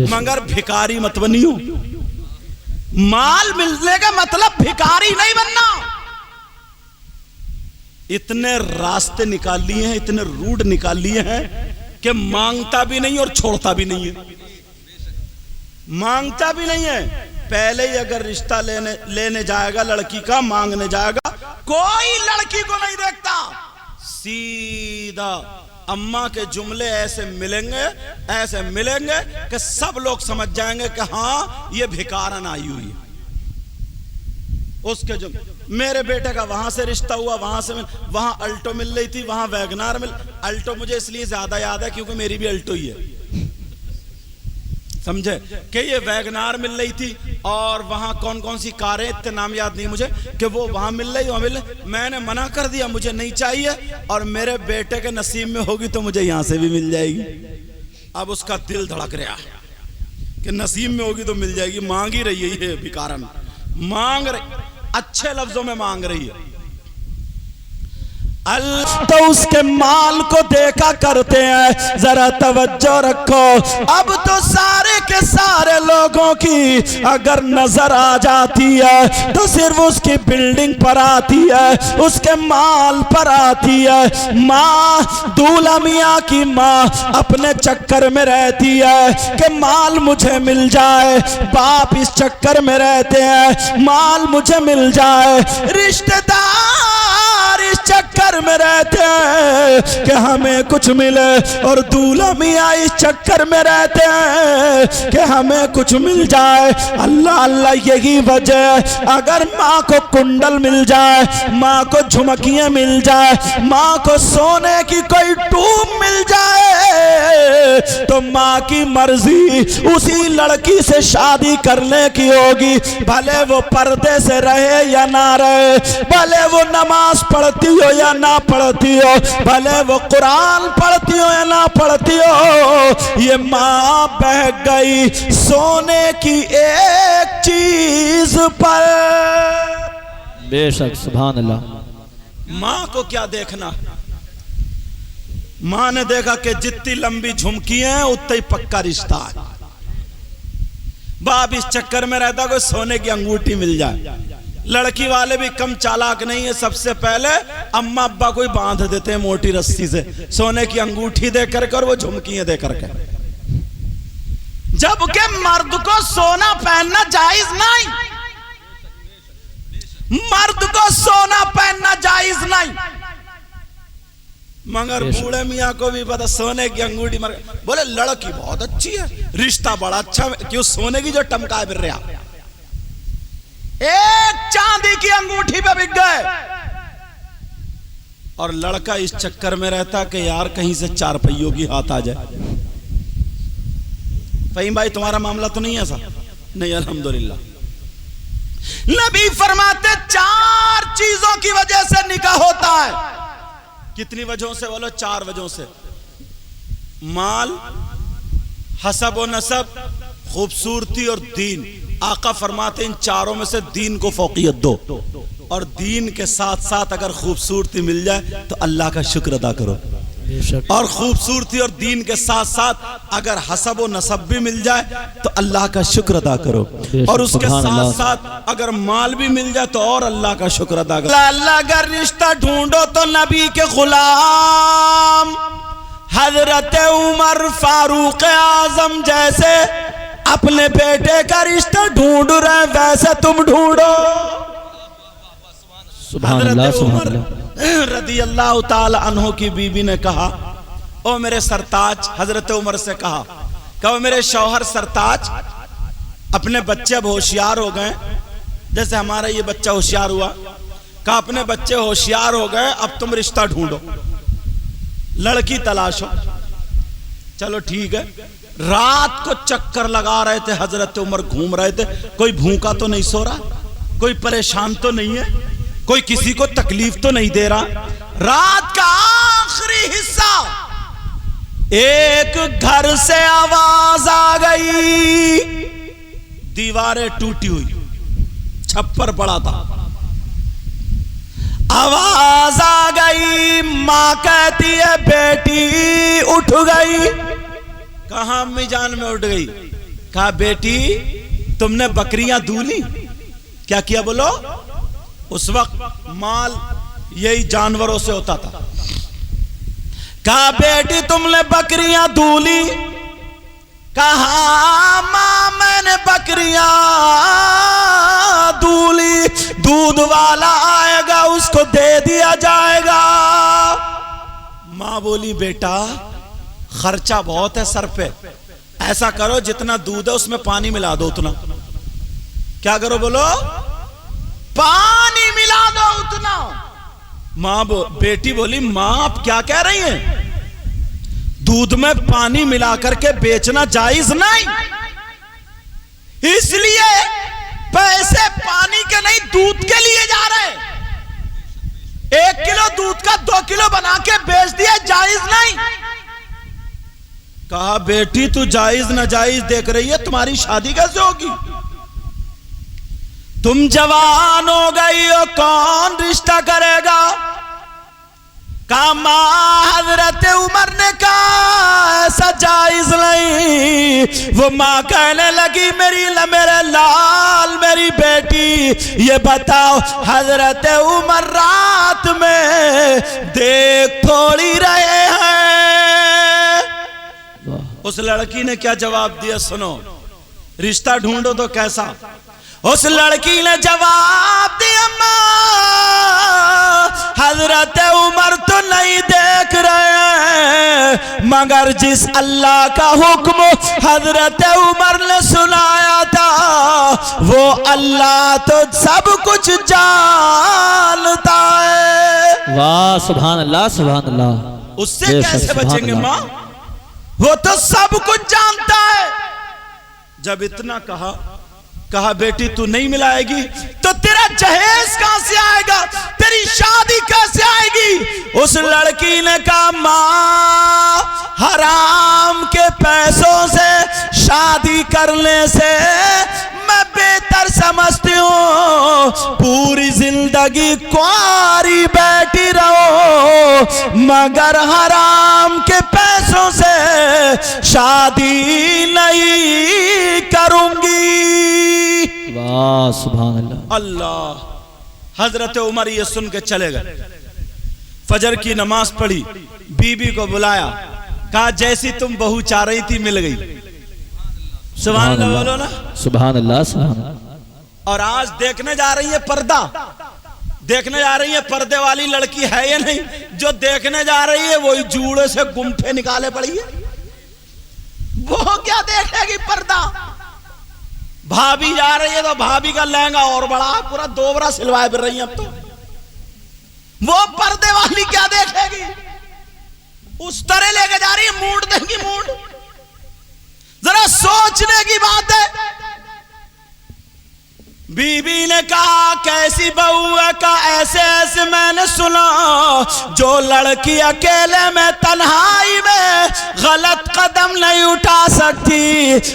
मगर भिखारी मत बनियो। माल मिलने का मतलब भिखारी नहीं बनना। इतने रास्ते निकाल लिए हैं, इतने रूट निकाल लिए हैं कि मांगता भी नहीं और छोड़ता भी नहीं है। मांगता भी नहीं है, पहले ही अगर रिश्ता लेने जाएगा लड़की का, मांगने जाएगा, कोई लड़की को नहीं देखता, सीधा अम्मा के जुमले ऐसे मिलेंगे कि सब लोग समझ जाएंगे कि हाँ ये भिखारन आई हुई है। उसके जो मेरे बेटे का वहां से रिश्ता हुआ, वहां अल्टो मिल रही थी, वहां वैगनार अल्टो मुझे इसलिए ज्यादा याद है क्योंकि मेरी भी अल्टो ही है, समझे कि ये वैगनार मिल रही थी और वहां कौन कौन सी कारें, इतने नाम याद नहीं मुझे, कि वो वहां मिल रही। मैंने मना कर दिया, मुझे नहीं चाहिए, और मेरे बेटे के नसीब में होगी तो मुझे यहां से भी मिल जाएगी। अब उसका दिल धड़क रहा है कि नसीब में होगी तो मिल जाएगी। मांग ही रही है ये भिखारन, मांग रही, अच्छे लफ्जों में मांग रही है। अल्लाह तो उसके माल को देखा करते हैं, जरा तवज्जो रखो। अब तो सारे के सारे लोगों की अगर नजर आ जाती है तो सिर्फ उसकी बिल्डिंग पर आती है, उसके माल पर आती है। माँ, दूल्हा मियाँ की माँ अपने चक्कर में रहती है कि माल मुझे मिल जाए, बाप इस चक्कर में रहते हैं माल मुझे मिल जाए, रिश्तेदार इस चक्कर में रहते हैं कि हमें कुछ मिले, और दूल्हा मियाँ इस चक्कर में रहते हैं कि हमें कुछ मिल जाए। अल्लाह अल्लाह यही वजह, अगर माँ को कुंडल मिल जाए, माँ को झुमकियाँ मिल जाए, माँ को सोने की कोई टूब मिल जाए तो माँ की मर्जी उसी लड़की से शादी करने की होगी, भले वो पर्दे से रहे या ना रहे, भले वो नमाज पढ़ती हो या ना पढ़ती हो, भले वो कुरान पढ़ती हो या ना पढ़ती हो। ये माँ बह गई सोने की एक चीज पर। बेशक, सुभान अल्लाह। माँ को क्या देखना, माँ ने देखा कि जितनी लंबी झुमकी है उतना ही पक्का रिश्ता है। बाप इस चक्कर में रहता कोई सोने की अंगूठी मिल जाए। लड़की वाले भी कम चालाक नहीं है, सबसे पहले अम्मा अब्बा को ही बांध देते हैं मोटी रस्सी से, सोने की अंगूठी दे करके और वो झुमकियां दे करके। जबकि मर्द को सोना पहनना जायज नहीं, मर्द को सोना पहनना जायज नहीं, मगर बूढ़े मियाँ को भी पता सोने की अंगूठी मर, बोले लड़की बहुत अच्छी है, रिश्ता बड़ा अच्छा, क्यों सोने की जो टमका फिर रहा, एक चांदी की अंगूठी पे बिक गए। और लड़का इस चक्कर में रहता कि यार कहीं से चार पहियों की हाथ आ जाए। फहीम भाई तुम्हारा मामला तो नहीं ऐसा? नहीं, अल्हम्दुलिल्लाह। नबी फरमाते चार चीजों की वजह से निकाह होता है। कितनी वजहों से बोलो? चार वजहों से। माल, हसब व नसब, खूबसूरती और दीन। आका फरमाते इन चारों में से दीन को फौकियत दो, और दीन के साथ साथ अगर खूबसूरती मिल जाए तो अल्लाह का शुक्र अदा करो, और खूबसूरती और दीन के साथ साथ अगर हसब व नसब भी मिल जाए तो अल्लाह का शुक्र अदा करो, और उसके साथ साथ अगर माल भी मिल जाए तो और अल्लाह का शुक्र अदा करो। अल्लाह अगर रिश्ता ढूंढो तो नबी के गुलाम हजरत उमर फारूक आजम जैसे अपने बेटे का रिश्ता ढूंढ रहे, वैसे तुम ढूंढो। हजरत उमर रदी अल्लाह ताला अन्हु की बीबी ने कहा, ओ मेरे सरताज, हजरत उमर से कहा मेरे शौहर सरताज, अपने बच्चे अब होशियार हो गए, जैसे हमारा ये बच्चा होशियार हुआ, कहा अपने बच्चे होशियार हो गए, अब तुम रिश्ता ढूंढो, लड़की तलाशो। चलो ठीक है। रात को चक्कर लगा रहे थे हजरत उमर, घूम रहे थे, कोई भूखा तो नहीं सो रहा, कोई परेशान तो नहीं है, कोई किसी को तकलीफ तो नहीं दे रहा। रात का आखिरी हिस्सा, एक घर से आवाज आ गई, दीवारें टूटी हुई, छप्पर पड़ा था, आवाज आ गई, मां कहती है बेटी उठ गई, कहा अम्मी जान में उठ गई। कहा बेटी तुमने बकरियां दूली? क्या किया बोलो? उस वक्त माल यही जानवरों से होता था। कहा बेटी तुमने बकरियां दूली? कहा मां मैंने बकरियां दूली, दूध वाला आएगा उसको दे दिया जाएगा। मां बोली बेटा खर्चा बहुत है सर पे, ऐसा करो जितना दूध है उसमें पानी मिला दो उतना। क्या करो बोलो? पानी मिला दो उतना। बेटी बोली मां आप क्या कह रही हैं? दूध में पानी मिला करके बेचना जायज नहीं, इसलिए पैसे पानी के नहीं दूध के लिए जा रहे। 1 किलो दूध का 2 किलो बना के बेच दिया, जायज नहीं। कहा बेटी तू जायज ना जायज देख रही है, तुम्हारी शादी कैसे होगी? तुम जवान हो गई हो, कौन रिश्ता करेगा? कहा मां हजरत उमर ने कहा ऐसा जायज नहीं। वो मां कहने लगी मेरे लाल मेरी बेटी ये बताओ हजरत उमर रात में देख थोड़ी रहे हैं? उस लड़की ने क्या जवाब दिया सुनो। रिश्ता ढूंढो तो कैसा? उस लड़की ने जवाब दिया मां हजरत उमर तो नहीं देख रहे, मगर जिस अल्लाह का हुक्म हजरत उमर ने सुनाया था वो अल्लाह तो सब कुछ जानता है। वाह सुभान अल्लाह सुभान अल्लाह। उससे कैसे बचेंगे मां? वो तो सब कुछ जानता है। जब इतना कहा बेटी तू नहीं मिलाएगी तो तेरा जहेज कहां से आएगा, तेरी शादी कैसे आएगी? उस लड़की ने कहा मां हराम के पैसों से शादी करने से मैं बेहतर समझती हूं पूरी जिंदगी कुंवारी बैठी रहो, मगर हराम के पैसों से शादी नहीं करूंगी। वाह सुभान अल्लाह। अल्लाह। हजरत उमर ये सुन के चले गए, फजर की नमाज पढ़ी, बीबी को बुलाया, कहा जैसी तुम बहू चाह रही थी मिल गई। सुभान अल्लाह बोलो ना। सुभान अल्लाह सुभान अल्लाह। और आज देखने जा रही है पर्दा, देखने जा रही है पर्दे वाली लड़की है या नहीं? जो देखने जा रही है वही जूड़े से गुम्फे निकाले पड़ी है, वो क्या देखेगी पर्दा? भाभी जा रही है तो भाभी का लहंगा और बड़ा पूरा 2 बरा सिलवाए फिर रही है। अब तो वो पर्दे वाली क्या देखेगी? उस तरह लेके जा रही है, मूड देंगी मूड। जरा सोचने की बात है। बीबी ने कहा कैसी बहू है? का ऐसे ऐसे मैंने सुना जो लड़की अकेले में तन्हाई में गलत कदम नहीं उठा सकती,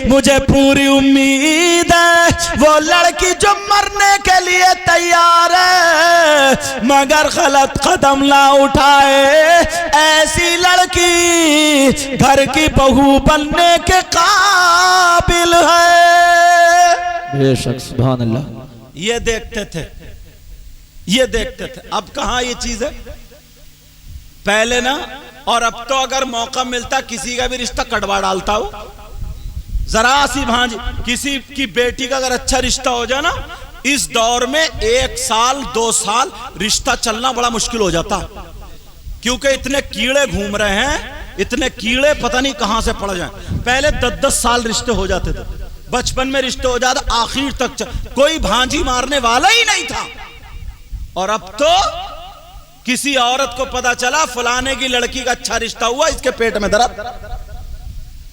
मुझे पूरी उम्मीद है वो लड़की जो मरने के लिए तैयार है मगर गलत कदम ना उठाए, ऐसी लड़की घर की बहू बनने के काबिल है। बेशक सुभान अल्लाह। ये देखते थे, ये देखते थे। अब कहां ये चीज है? पहले ना, और अब तो अगर मौका मिलता किसी का भी रिश्ता कटवा डालता हो। जरा सी भांज किसी की बेटी का अगर अच्छा रिश्ता हो जाए ना, इस दौर में 1 साल 2 साल रिश्ता चलना बड़ा मुश्किल हो जाता, क्योंकि इतने कीड़े घूम रहे हैं, इतने कीड़े पता नहीं कहां से पड़ जाए। पहले 10-10 साल रिश्ते हो जाते थे, बचपन में रिश्ते हो जाता, आखिर तक कोई भांजी मारने वाला ही नहीं था। और अब तो किसी औरत को पता चला फलाने की लड़की का अच्छा रिश्ता हुआ, इसके पेट में दर्द,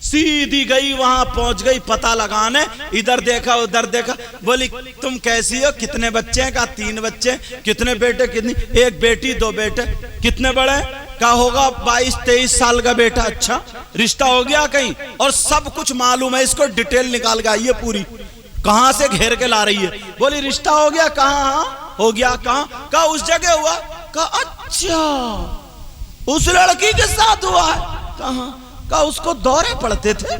सीधी गई वहां पहुंच गई पता लगाने, इधर देखा उधर देखा, बोली तुम कैसी हो, कितने बच्चे हैं? का 3 बच्चे। कितने बेटे? कितनी? 1 बेटी 2 बेटे। कितने बड़े? का होगा 22-23 साल का बेटा। अच्छा, रिश्ता हो गया कहीं? और सब कुछ मालूम है इसको, डिटेल निकाल के आई है पूरी, कहां से घेर के ला रही है। बोली रिश्ता हो गया? कहां हो गया? कहां? का उस जगह हुआ। का अच्छा उस लड़की के साथ हुआ है? कहां? कहा उसको दौरे पड़ते थे,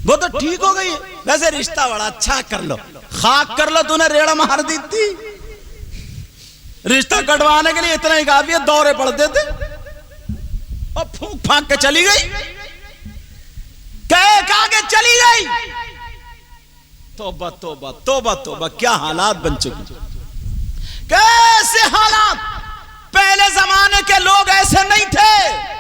वो तो ठीक हो गई, वैसे रिश्ता बड़ा अच्छा कर लो, खाक कर लो, तूने रेड़ा मार दी थी, रिश्ता कटवाने के लिए इतना ही काफी है, दौरे पड़ते थे और फूंक फांक के चली गई, कह के चली गई। तौबा तौबा तौबा तौबा, क्या हालात बन चुके, कैसे हालात। पहले जमाने के लोग ऐसे नहीं थे।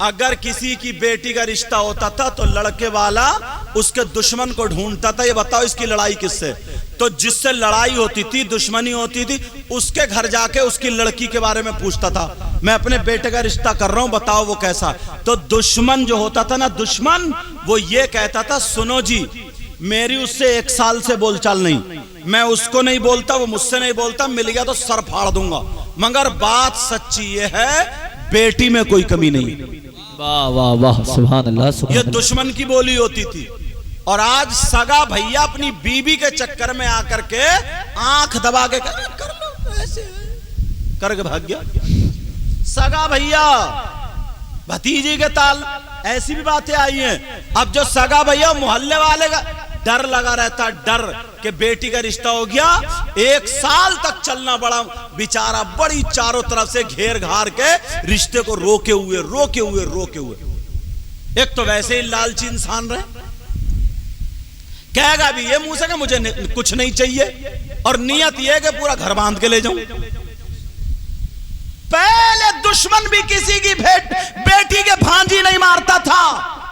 अगर किसी की बेटी का रिश्ता होता था तो लड़के वाला उसके दुश्मन को ढूंढता था, ये बताओ इसकी लड़ाई किससे, तो जिससे लड़ाई होती थी, दुश्मनी होती थी, उसके घर जाके उसकी लड़की के बारे में पूछता था, मैं अपने बेटे का रिश्ता कर रहा हूं, बताओ वो कैसा। तो दुश्मन जो होता था ना, दुश्मन, वो ये कहता था, सुनो जी, मेरी उससे 1 साल से बोलचाल नहीं, मैं उसको नहीं बोलता, वो मुझसे नहीं बोलता, मिल गया तो सर फाड़ दूंगा, मगर बात सच्ची ये है, बेटी में कोई कमी नहीं। वाह वाह वाह, सुभान अल्लाह सुभान ये अल्लाह। दुश्मन की बोली होती थी। और आज सगा भैया अपनी बीबी के चक्कर में आकर के आंख दबा के कर लो ऐसे करके भाग गया। सगा भैया भतीजी के ताल, ऐसी भी बातें आई हैं। अब जो सगा भैया मोहल्ले वाले का डर लगा रहता, डर कि बेटी का रिश्ता हो गया, 1 साल तक चलना बड़ा बेचारा, बड़ी चारों तरफ से घेर घार के रिश्ते को रोके हुए। एक तो वैसे ही लालची इंसान रहे, कहेगा भी ये मुंह से कि मुझे कुछ नहीं चाहिए, और नियत ये कि पूरा घर बांध के ले जाऊं। पहले दुश्मन भी किसी की बेटी के भांजी नहीं मारता था,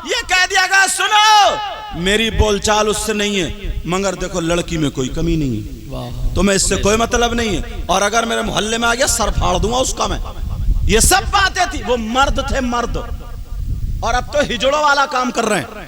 ये कह दिया गया, सुनो मेरी बोलचाल उससे नहीं है, मगर देखो लड़की में कोई कमी नहीं है, तो मैं इससे कोई मतलब नहीं है, और अगर मेरे मोहल्ले में आ गया सर फाड़ दूंगा उसका मैं। ये सब बातें थी, वो मर्द थे, मर्द। और अब तो हिजड़ों वाला काम कर रहे हैं,